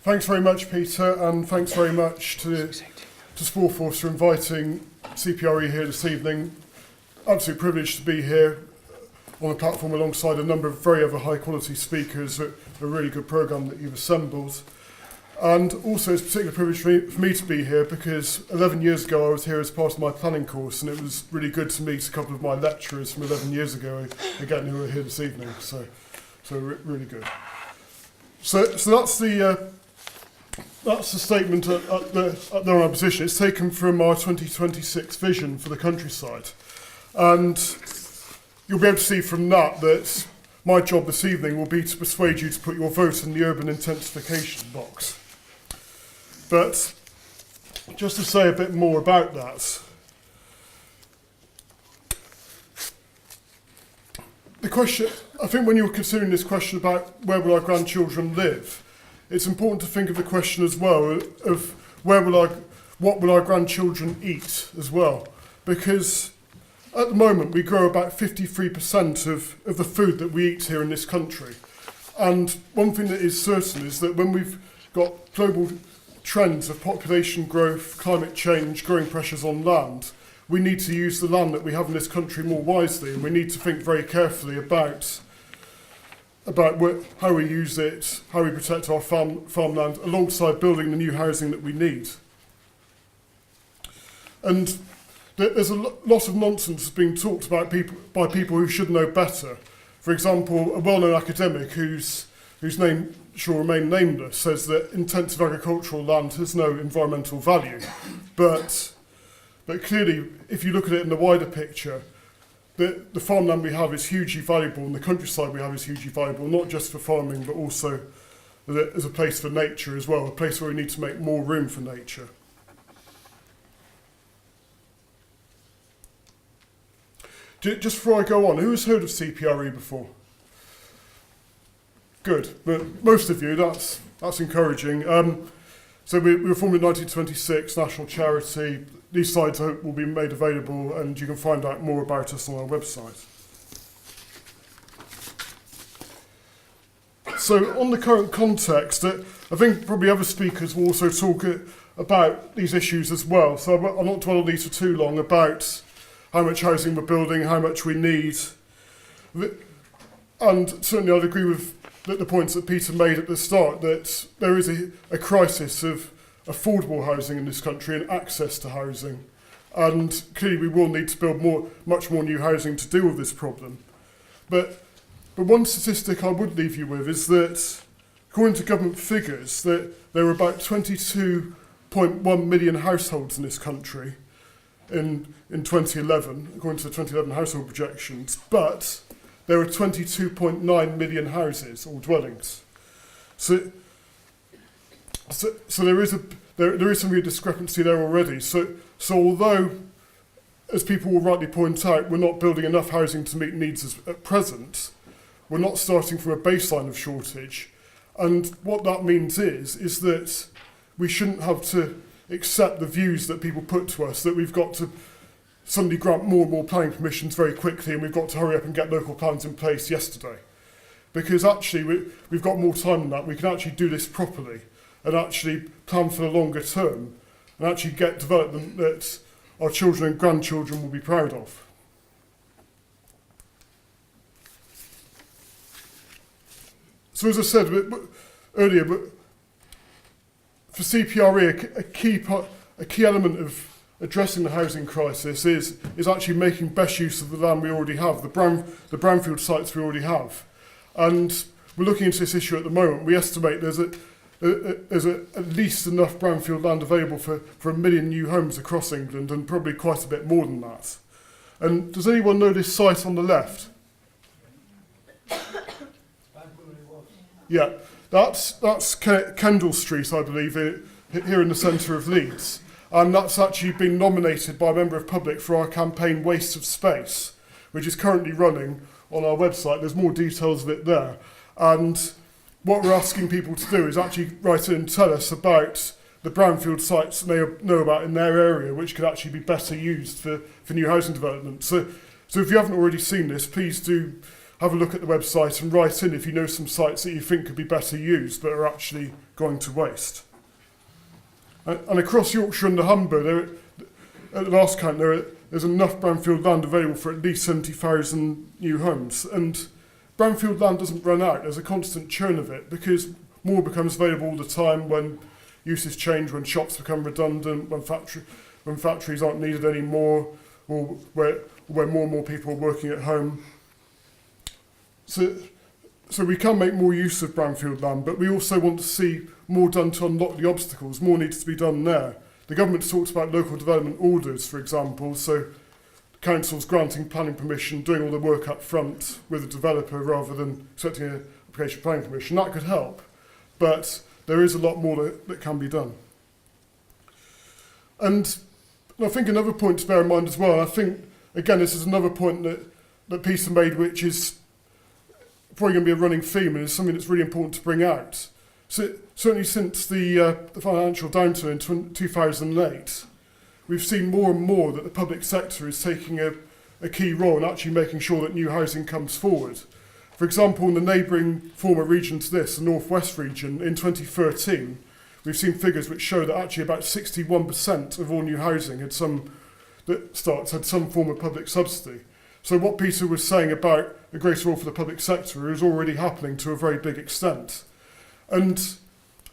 Thanks very much, Peter, and thanks very much to Spawforths for inviting CPRE here this evening. Absolute privilege to be here on the platform alongside a number of very other high-quality speakers. A really good programme that you've assembled. And also it's a particular privilege for me to be here because 11 years ago I was here as part of my planning course, and it was really good to meet a couple of my lecturers from 11 years ago, again, who are here this evening. So really good. So that's the statement at the opposition. It's taken from our 2026 vision for the countryside. And you'll be able to see from that my job this evening will be to persuade you to put your vote in the urban intensification box. But just to say a bit more about that, the question, I think when you're considering this question about where will our grandchildren live, it's important to think of the question as well of what will our grandchildren eat as well, because at the moment we grow about 53% of the food that we eat here in this country. And one thing that is certain is that when we've got global trends of population growth, climate change, growing pressures on land, we need to use the land that we have in this country more wisely, and we need to think very carefully about how we use it, how we protect our farmland, alongside building the new housing that we need. And there's a lot of nonsense being talked about by people who should know better. For example, a well-known academic whose name shall remain nameless says that intensive agricultural land has no environmental value. But clearly, if you look at it in the wider picture, the farmland we have is hugely valuable, and the countryside we have is hugely valuable, not just for farming, but also as a place for nature as well, a place where we need to make more room for nature. Just before I go on, who has heard of CPRE before? Good, but most of you, that's encouraging. So we were formed in 1926, national charity. These slides I hope will be made available, and you can find out more about us on our website. So on the current context, I think probably other speakers will also talk about these issues as well. So I'll not dwell on these for too long about how much housing we're building, how much we need. And certainly I'd agree with the points that Peter made at the start, that there is a crisis of affordable housing in this country and access to housing. And clearly we will need to build much more new housing to deal with this problem. But one statistic I would leave you with is that, according to government figures, that there were about 22.1 million households in this country in 2011, according to the 2011 household projections, but there are 22.9 million houses or dwellings. So there is some real discrepancy there already. So although, as people will rightly point out, we're not building enough housing to meet needs at present, we're not starting from a baseline of shortage. And what that means is that we shouldn't have to accept the views that people put to us that we've got to suddenly grant more and more planning permissions very quickly, and we've got to hurry up and get local plans in place yesterday. Because actually we've got more time than that. We can actually do this properly and actually plan for the longer term and actually get development that our children and grandchildren will be proud of. So as I said earlier, for CPRE, a key element of addressing the housing crisis is actually making best use of the land we already have, the brownfield sites we already have. And we're looking into this issue at the moment. We estimate there's at least enough brownfield land available for 1 million new homes across England, and probably quite a bit more than that. And does anyone know this site on the left? Yeah, that's Kendall Street, I believe, here in the centre of Leeds. And that's actually been nominated by a member of public for our campaign Waste of Space, which is currently running on our website. There's more details of it there. And what we're asking people to do is actually write in and tell us about the brownfield sites they know about in their area, which could actually be better used for new housing development. So if you haven't already seen this, please do have a look at the website and write in if you know some sites that you think could be better used but are actually going to waste. And across Yorkshire and the Humber, at the last count, there's enough brownfield land available for at least 70,000 new homes. And brownfield land doesn't run out. There's a constant churn of it because more becomes available all the time when uses change, when shops become redundant, when factories aren't needed anymore, or where more and more people are working at home. So we can make more use of brownfield land, but we also want to see more done to unlock the obstacles. More needs to be done there. The government's talked about local development orders, for example, so councils granting planning permission, doing all the work up front with a developer rather than accepting an application planning permission. That could help, but there is a lot more that can be done. And I think another point to bear in mind as well, and I think, again, this is another point that Peter made, which is probably going to be a running theme and is something that's really important to bring out. So certainly since the financial downturn in 2008, we've seen more and more that the public sector is taking a key role in actually making sure that new housing comes forward. For example, in the neighbouring former region to this, the North West region, in 2013, we've seen figures which show that actually about 61% of all new housing had some form of public subsidy. So what Peter was saying about a greater role for the public sector is already happening to a very big extent. And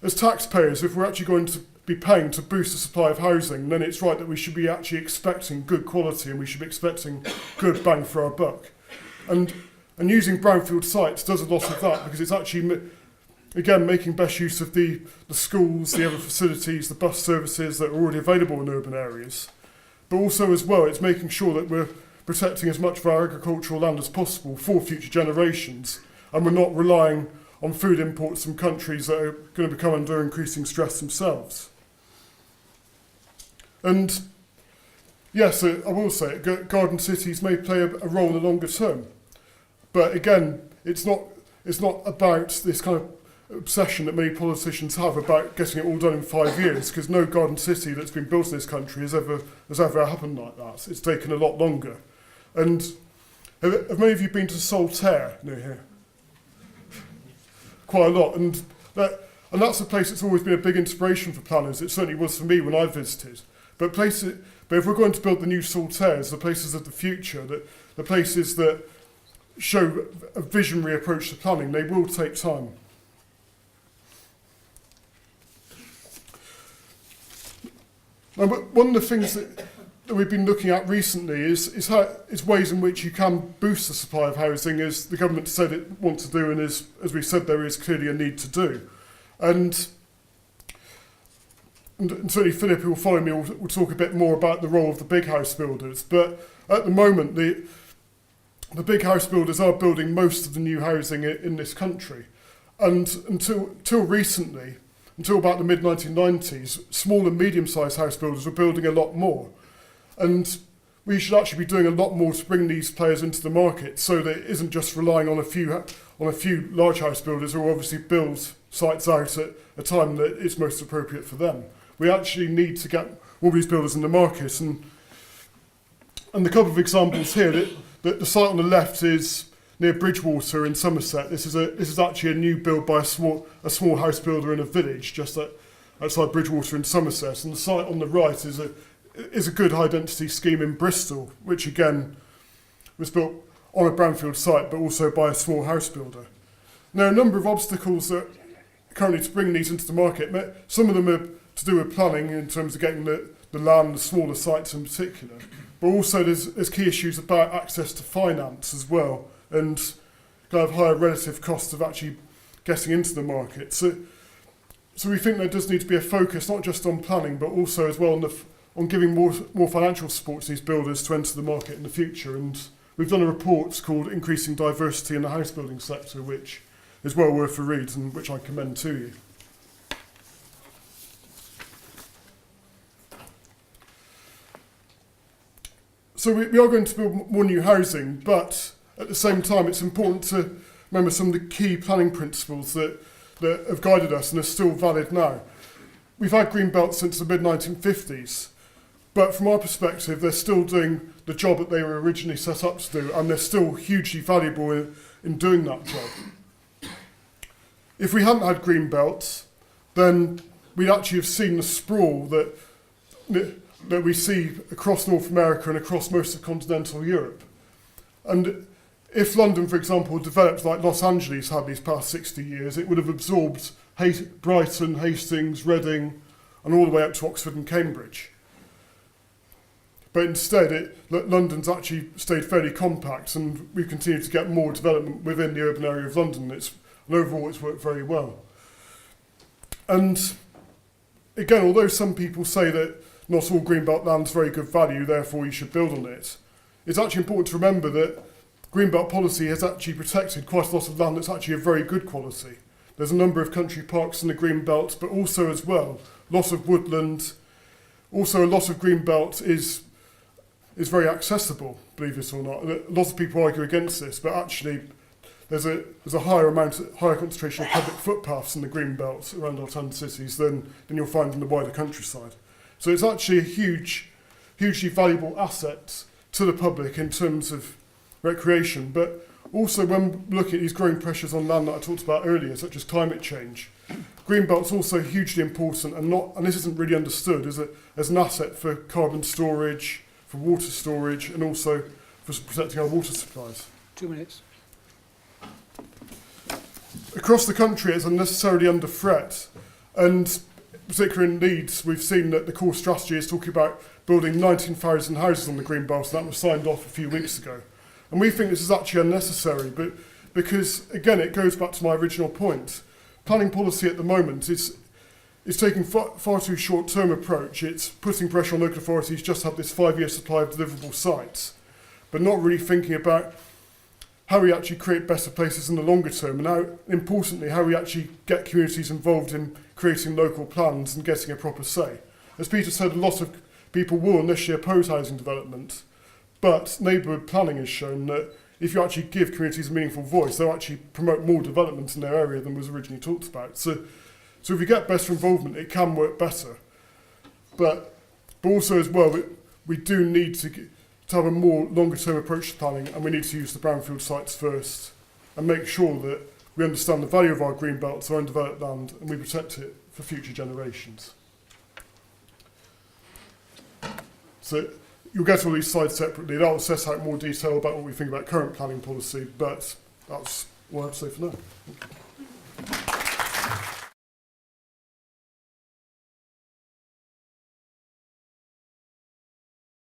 as taxpayers, if we're actually going to be paying to boost the supply of housing, then it's right that we should be actually expecting good quality and we should be expecting good bang for our buck. And using brownfield sites does a lot of that because it's actually, again, making best use of the schools, the other facilities, the bus services that are already available in urban areas. But also as well, it's making sure that we're protecting as much of our agricultural land as possible for future generations, and we're not relying on food imports from countries that are going to become under increasing stress themselves. And yes, I will say it, garden cities may play a role in the longer term. But again, it's not about this kind of obsession that many politicians have about getting it all done in 5 years, because no garden city that's been built in this country has ever happened like that. It's taken a lot longer. And have many of you been to Saltaire near here? Quite a lot. And that's a place that's always been a big inspiration for planners. It certainly was for me when I visited. But if we're going to build the new Saltaires, the places of the future, the places that show a visionary approach to planning, they will take time. Now, but one of the things that we've been looking at recently is ways in which you can boost the supply of housing, as the government said it wants to do, and as we said, there is clearly a need to do. And certainly Philip, who will follow me, will talk a bit more about the role of the big house builders. But at the moment, the big house builders are building most of the new housing in this country. And until recently, until about the mid-1990s, small and medium-sized house builders were building a lot more. And we should actually be doing a lot more to bring these players into the market, so that it isn't just relying on a few large house builders who obviously build sites out at a time that is most appropriate for them. We actually need to get all these builders in the market. And the couple of examples here, the site on the left is near Bridgewater in Somerset. This is actually a new build by a small house builder in a village just outside Bridgewater in Somerset. And the site on the right is a good high density scheme in Bristol, which again was built on a brownfield site but also by a small house builder. There are a number of obstacles that currently to bring these into the market. Some of them are to do with planning in terms of getting the land, the smaller sites in particular. But also there's key issues about access to finance as well, and kind of higher relative costs of actually getting into the market. So we think there does need to be a focus not just on planning, but also as well on giving more financial support to these builders to enter the market in the future. And we've done a report called Increasing Diversity in the House Building Sector, which is well worth a read and which I commend to you. So we are going to build more new housing, but at the same time it's important to remember some of the key planning principles that have guided us and are still valid now. We've had green belts since the mid-1950s, but from our perspective they're still doing the job that they were originally set up to do, and they're still hugely valuable in doing that job. If we hadn't had green belts, then we'd actually have seen the sprawl that we see across North America and across most of continental Europe. And if London, for example, developed like Los Angeles had these past 60 years, it would have absorbed Brighton, Hastings, Reading, and all the way up to Oxford and Cambridge. But instead, London's actually stayed fairly compact, and we've continued to get more development within the urban area of London. And overall, it's worked very well. And again, although some people say that not all greenbelt land's very good value, therefore you should build on it, it's actually important to remember that greenbelt policy has actually protected quite a lot of land that's actually of very good quality. There's a number of country parks in the greenbelt, but also as well, lots of woodland. Also, a lot of greenbelt is very accessible, believe it or not. A lot of people argue against this, but actually there's a higher concentration of public footpaths in the green belt around our 10 cities than you'll find in the wider countryside. So it's actually a hugely valuable asset to the public in terms of recreation, but also when looking at these growing pressures on land that I talked about earlier, such as climate change, green belt's also hugely important and this isn't really understood as an asset for carbon storage, for water storage, and also for protecting our water supplies. 2 minutes. Across the country, it's unnecessarily under threat, and particularly in Leeds, we've seen that the core strategy is talking about building 19,000 houses on the green belt, and that was signed off a few weeks ago. And we think this is actually unnecessary, but because, again, it goes back to my original point. Planning policy at the moment is taking far too short-term approach. It's putting pressure on local authorities just to have this 5-year supply of deliverable sites, but not really thinking about how we actually create better places in the longer term, and how, importantly, how we actually get communities involved in creating local plans and getting a proper say. As Peter said, a lot of people will initially oppose housing development, but neighbourhood planning has shown that if you actually give communities a meaningful voice, they'll actually promote more development in their area than was originally talked about. So if we get better involvement, it can work better. But also as well, we do need to have a more longer-term approach to planning, and we need to use the brownfield sites first and make sure that we understand the value of our green belts, our undeveloped land, and we protect it for future generations. So you'll get all these slides separately. That will set out more detail about what we think about current planning policy, but that's all I have to say for now.